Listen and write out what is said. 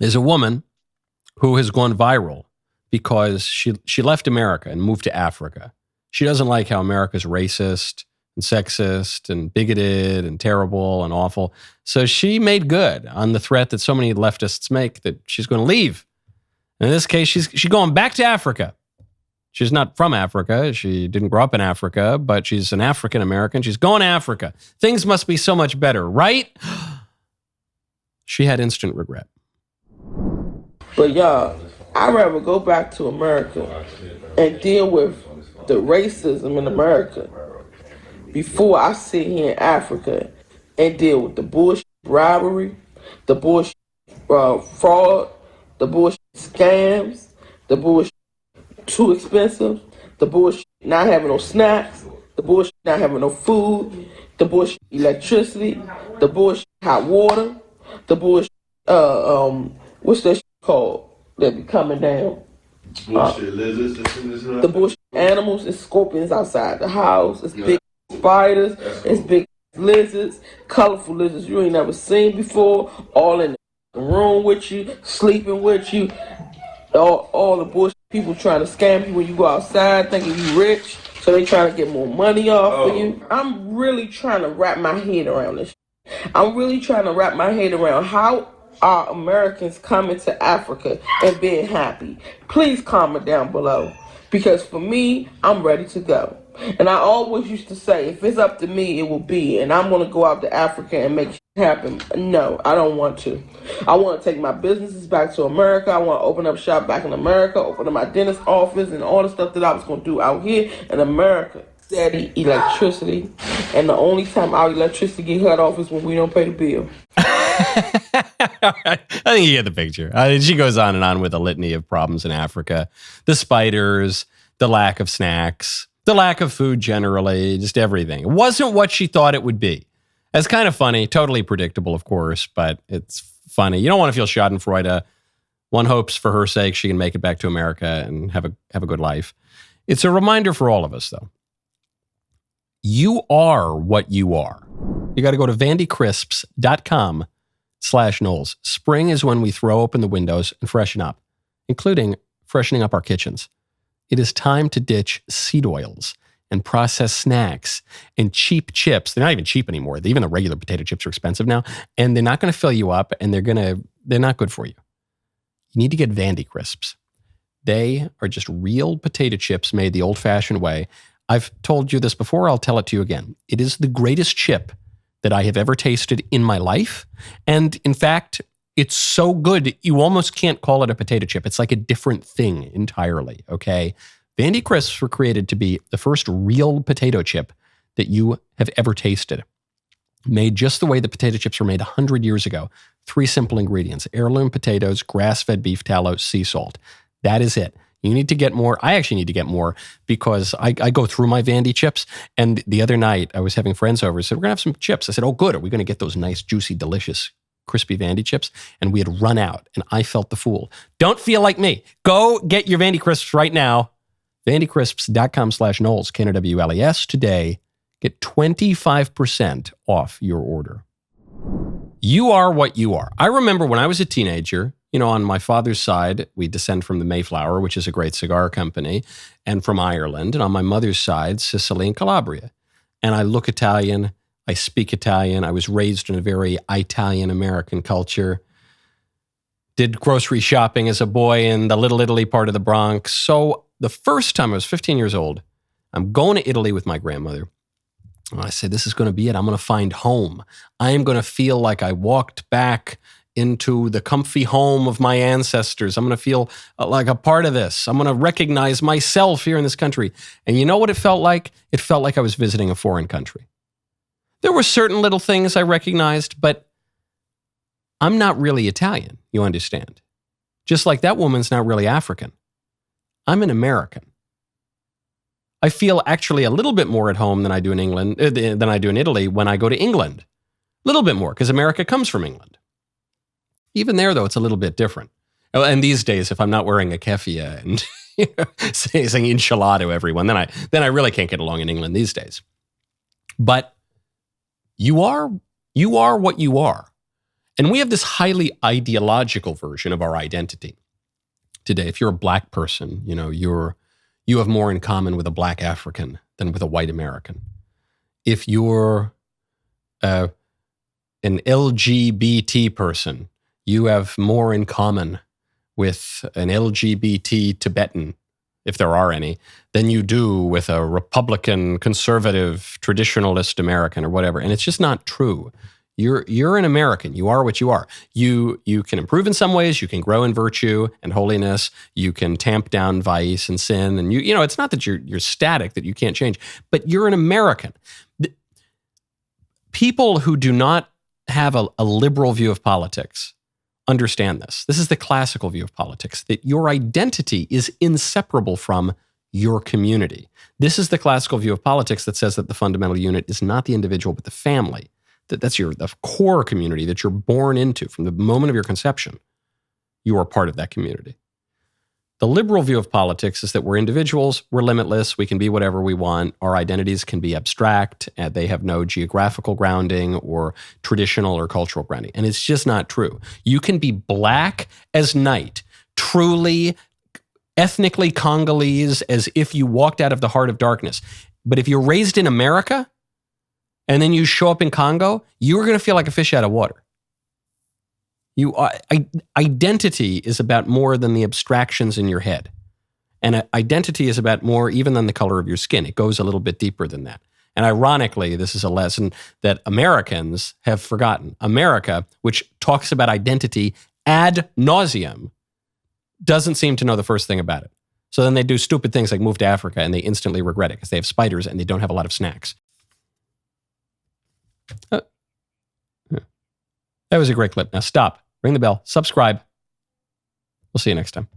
There's a woman who has gone viral because she left America and moved to Africa. She doesn't like how America's racist and sexist and bigoted and terrible and awful. So she made good on the threat that so many leftists make that she's going to leave. And in this case, she's going back to Africa. She's not from Africa. She didn't grow up in Africa, but she's an African American. She's going to Africa. Things must be so much better, right? She had instant regret. But y'all, I'd rather go back to America and deal with the racism in America before I sit here in Africa and deal with the bullshit robbery, the bullshit fraud, the bullshit scams, the bullshit too expensive, the bullshit not having no snacks, the bullshit not having no food, the bullshit electricity, the bullshit hot water, the bullshit what's that shit called that be coming down? Bullshit lizards. The bullshit animals and scorpions outside the house. It's big spiders, it's big lizards, colorful lizards you ain't never seen before, all in the room with you, sleeping with you. All the bullshit people trying to scam you when you go outside thinking you rich, so they trying to get more money off of you. I'm really trying to wrap my head around this. I'm really trying to wrap my head around how are Americans coming to Africa and being happy. Please comment down below, because for me, I'm ready to go. And I always used to say, if it's up to me, it will be. And I'm going to go out to Africa and make shit happen. No, I don't want to. I want to take my businesses back to America. I want to open up shop back in America, open up my dentist office, and all the stuff that I was going to do out here in America. Steady electricity. And the only time our electricity get cut off is when we don't pay the bill. All right. I think you get the picture. She goes on and on with a litany of problems in Africa. The spiders, the lack of snacks, the lack of food generally, just everything. It wasn't what she thought it would be. It's kind of funny, totally predictable, of course, but it's funny. You don't want to feel schadenfreude. One hopes for her sake she can make it back to America and have a good life. It's a reminder for all of us, though. You are what you are. You got to go to vandycrisps.com/Knowles. Spring is when we throw open the windows and freshen up, including freshening up our kitchens. It is time to ditch seed oils and processed snacks and cheap chips. They're not even cheap anymore. Even the regular potato chips are expensive now, and they're not going to fill you up, and they're not good for you. You need to get Vandy Crisps. They are just real potato chips made the old-fashioned way. I've told you this before. I'll tell it to you again. It is the greatest chip that I have ever tasted in my life. And in fact, it's so good, you almost can't call it a potato chip. It's like a different thing entirely, okay? Vandy Crisps were created to be the first real potato chip that you have ever tasted. Made just the way the potato chips were made 100 years ago. 3 simple ingredients: heirloom potatoes, grass-fed beef tallow, sea salt. That is it. You need to get more. I actually need to get more because I go through my Vandy chips. And the other night, I was having friends over. Said, we're going to have some chips. I said, oh, good. Are we going to get those nice, juicy, delicious, crispy Vandy chips? And we had run out, and I felt the fool. Don't feel like me. Go get your Vandy Crisps right now. VandyCrisps.com/Knowles, K-N-O-W-L-E-S. Today, get 25% off your order. You are what you are. I remember when I was a teenager, on my father's side, we descend from the Mayflower, which is a great cigar company, and from Ireland. And on my mother's side, Sicily and Calabria. And I look Italian. I speak Italian. I was raised in a very Italian-American culture. Did grocery shopping as a boy in the Little Italy part of the Bronx. So the first time I was 15 years old, I'm going to Italy with my grandmother. And I said, this is going to be it. I'm going to find home. I am going to feel like I walked back into the comfy home of my ancestors. I'm going to feel like a part of this. I'm going to recognize myself here in this country. And you know what it felt like? It felt like I was visiting a foreign country. There were certain little things I recognized, but I'm not really Italian, you understand. Just like that woman's not really African. I'm an American. I feel actually a little bit more at home than I do in England, than I do in Italy when I go to England. A little bit more, because America comes from England. Even there, though, it's a little bit different. And these days, if I'm not wearing a keffiyeh and saying inshallah to everyone, then I really can't get along in England these days. But you are what you are. And we have this highly ideological version of our identity today. If you're a black person, you have more in common with a black African than with a white American. If you're an LGBT person, you have more in common with an LGBT Tibetan, if there are any, than you do with a Republican, conservative, traditionalist American or whatever. And it's just not true. You're an American. You are what you are. You can improve in some ways. You can grow in virtue and holiness. You can tamp down vice and sin. And it's not that you're static, that you can't change, but you're an American. People who do not have a liberal view of politics understand this. This is the classical view of politics, that your identity is inseparable from your community. This is the classical view of politics that says that the fundamental unit is not the individual, but the family. That's the core community that you're born into from the moment of your conception. You are part of that community. The liberal view of politics is that we're individuals, we're limitless, we can be whatever we want, our identities can be abstract, and they have no geographical grounding or traditional or cultural grounding. And it's just not true. You can be black as night, truly ethnically Congolese, as if you walked out of the heart of darkness. But if you're raised in America, and then you show up in Congo, you're going to feel like a fish out of water. Identity is about more than the abstractions in your head. And identity is about more even than the color of your skin. It goes a little bit deeper than that. And ironically, this is a lesson that Americans have forgotten. America, which talks about identity ad nauseum, doesn't seem to know the first thing about it. So then they do stupid things like move to Africa and they instantly regret it because they have spiders and they don't have a lot of snacks. That was a great clip. Now stop, ring the bell, subscribe. We'll see you next time.